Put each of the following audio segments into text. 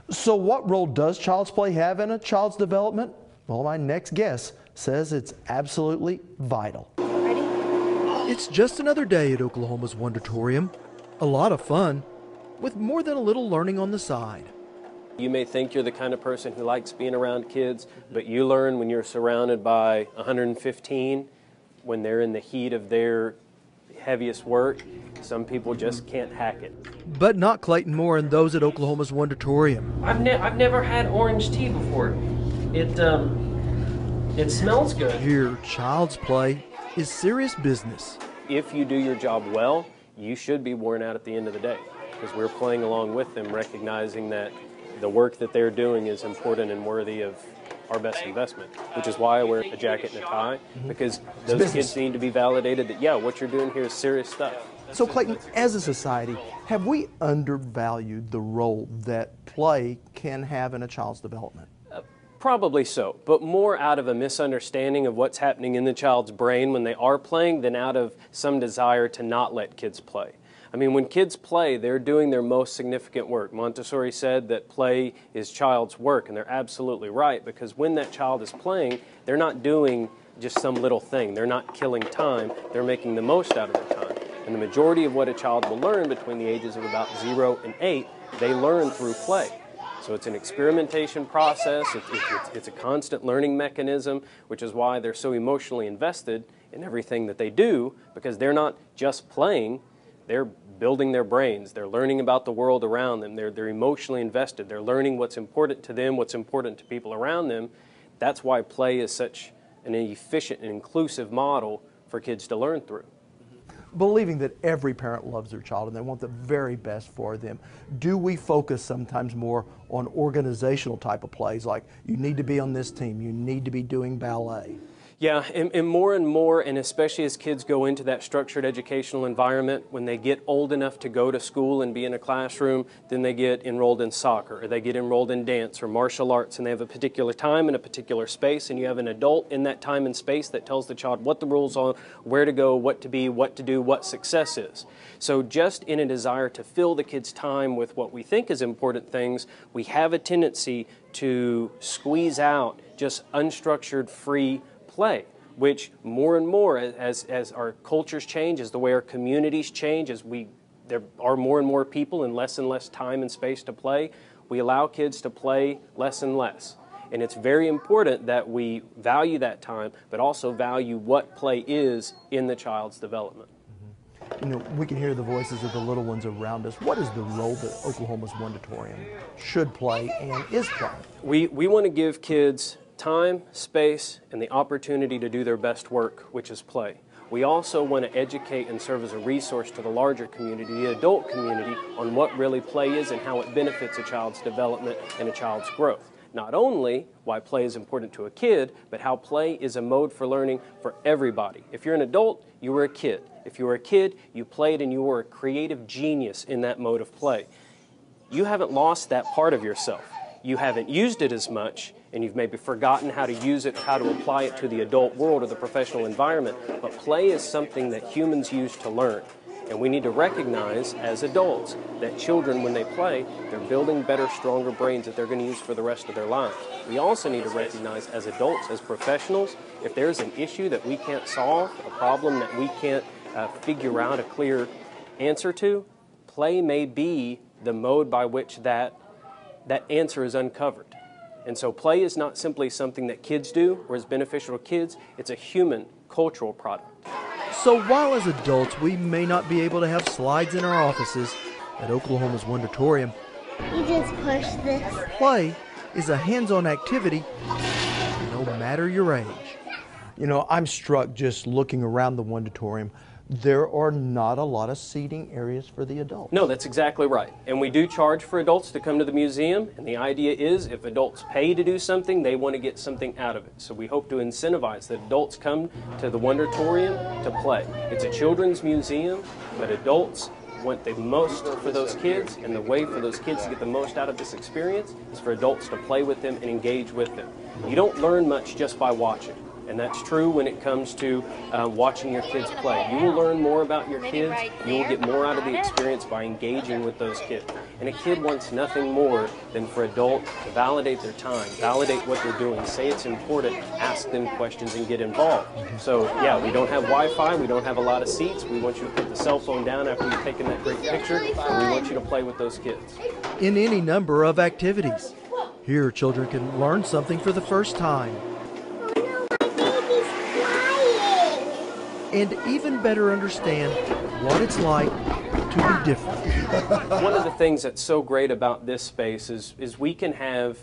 So what role does child's play have in a child's development? Well, my next guest says it's absolutely vital. Ready? It's just another day at Oklahoma's WONDERtorium. A lot of fun, with more than a little learning on the side. You may think you're the kind of person who likes being around kids, but you learn when you're surrounded by 115, when they're in the heat of their heaviest work. Some people just can't hack it. But not Clayton Moore and those at Oklahoma's WONDERtorium. I've never had orange tea before. It smells good. Here, child's play is serious business. If you do your job well, you should be worn out at the end of the day, because we're playing along with them, recognizing that the work that they're doing is important and worthy of our best investment, which is why I wear a jacket and a tie, because those kids need to be validated that, yeah, what you're doing here is serious stuff. So Clayton, as a society, have we undervalued the role that play can have in a child's development? Probably so, but more out of a misunderstanding of what's happening in the child's brain when they are playing than out of some desire to not let kids play. I mean, when kids play, they're doing their most significant work. Montessori said that play is child's work, and they're absolutely right, because when that child is playing, they're not doing just some little thing. They're not killing time. They're making the most out of their time. And the majority of what a child will learn between the ages of about 0 and 8, they learn through play. So it's an experimentation process, it's a constant learning mechanism, which is why they're so emotionally invested in everything that they do, because they're not just playing, they're building their brains, they're learning about the world around them, they're emotionally invested, they're learning what's important to them, what's important to people around them. That's why play is such an efficient and inclusive model for kids to learn through. Believing that every parent loves their child and they want the very best for them, do we focus sometimes more on organizational type of plays, like you need to be on this team, you need to be doing ballet? Yeah, and more, and especially as kids go into that structured educational environment, when they get old enough to go to school and be in a classroom, then they get enrolled in soccer, or they get enrolled in dance or martial arts, and they have a particular time and a particular space, and you have an adult in that time and space that tells the child what the rules are, where to go, what to be, what to do, what success is. So just in a desire to fill the kids' time with what we think is important things, we have a tendency to squeeze out just unstructured, free play, which more and more as our cultures change, as the way our communities change, as there are more and more people and less time and space to play, we allow kids to play less and less. And it's very important that we value that time, but also value what play is in the child's development. You know, we can hear the voices of the little ones around us. What is the role that Oklahoma's WONDERtorium should play and is playing? We want to give kids time, space, and the opportunity to do their best work, which is play. We also want to educate and serve as a resource to the larger community, the adult community, on what really play is and how it benefits a child's development and a child's growth. Not only why play is important to a kid, but how play is a mode for learning for everybody. If you're an adult, you were a kid. If you were a kid, you played and you were a creative genius in that mode of play. You haven't lost that part of yourself. You haven't used it as much, and you've maybe forgotten how to use it, how to apply it to the adult world or the professional environment. But play is something that humans use to learn. And we need to recognize as adults that children, when they play, they're building better, stronger brains that they're going to use for the rest of their lives. We also need to recognize as adults, as professionals, if there's an issue that we can't solve, a problem that we can't figure out a clear answer to, play may be the mode by which that answer is uncovered. And so play is not simply something that kids do or is beneficial to kids, it's a human cultural product. So while as adults we may not be able to have slides in our offices, at Oklahoma's WONDERtorium, You just push this. play is a hands-on activity no matter your age. You know, I'm struck just looking around the WONDERtorium. There are not a lot of seating areas for the adults. No, that's exactly right. And we do charge for adults to come to the museum, and the idea is if adults pay to do something, they want to get something out of it. So we hope to incentivize that adults come to the WONDERtorium to play. It's a children's museum, but adults want the most for those kids, and the way for those kids to get the most out of this experience is for adults to play with them and engage with them. You don't learn much just by watching. And that's true when it comes to watching your kids play. You will learn more about your kids. You will get more out of the experience by engaging with those kids. And a kid wants nothing more than for adults to validate their time, validate what they're doing, say it's important, ask them questions, and get involved. So yeah, we don't have Wi-Fi, we don't have a lot of seats. We want you to put the cell phone down after you've taken that great picture, and we want you to play with those kids. In any number of activities. Here, children can learn something for the first time. And even better understand what it's like to be different. One of the things that's so great about this space is we can have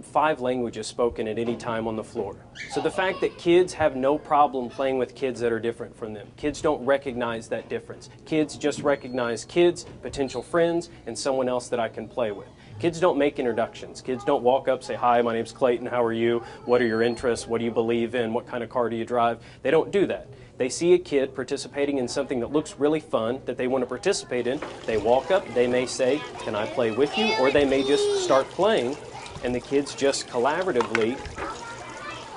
5 languages spoken at any time on the floor. So the fact that kids have no problem playing with kids that are different from them. Kids don't recognize that difference. Kids just recognize kids, potential friends, and someone else that I can play with. Kids don't make introductions. Kids don't walk up, say, "Hi, my name's Clayton, how are you? What are your interests? What do you believe in? What kind of car do you drive?" They don't do that. They see a kid participating in something that looks really fun that they want to participate in. They walk up, they may say, "Can I play with you?" Or they may just start playing, and the kids just collaboratively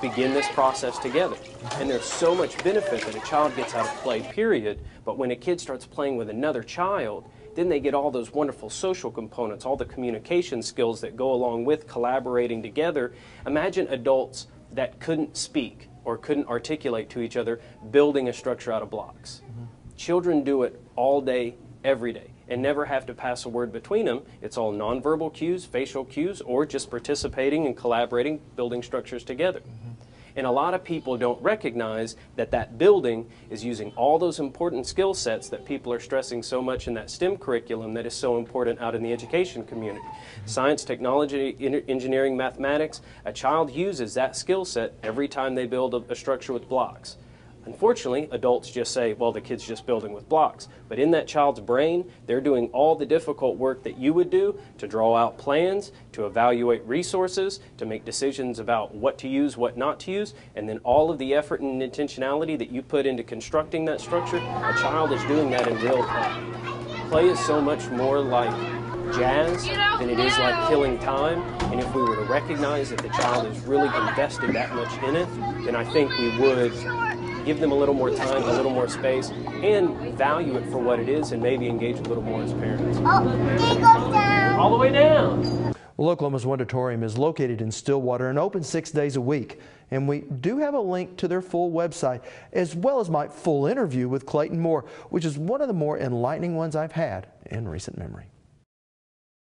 begin this process together. And there's so much benefit that a child gets out of play, period. But when a kid starts playing with another child, then they get all those wonderful social components, all the communication skills that go along with collaborating together. Imagine adults that couldn't speak or couldn't articulate to each other building a structure out of blocks. Children do it all day, every day, and never have to pass a word between them. It's all nonverbal cues, facial cues, or just participating and collaborating, building structures together. And a lot of people don't recognize that that building is using all those important skill sets that people are stressing so much in that STEM curriculum that is so important out in the education community. Science, technology, engineering, mathematics, a child uses that skill set every time they build a structure with blocks. Unfortunately, adults just say, well, the kid's just building with blocks. But in that child's brain, they're doing all the difficult work that you would do to draw out plans, to evaluate resources, to make decisions about what to use, what not to use, and then all of the effort and intentionality that you put into constructing that structure, a child is doing that in real time. Play is so much more like jazz than it is like killing time, and if we were to recognize that the child is really invested that much in it, then I think we would give them a little more time, a little more space, and value it for what it is, and maybe engage a little more as parents. Oh, it goes down. All the way down. Well, Oklahoma's WONDERtorium is located in Stillwater and open 6 days a week. And we do have a link to their full website, as well as my full interview with Clayton Moore, which is one of the more enlightening ones I've had in recent memory.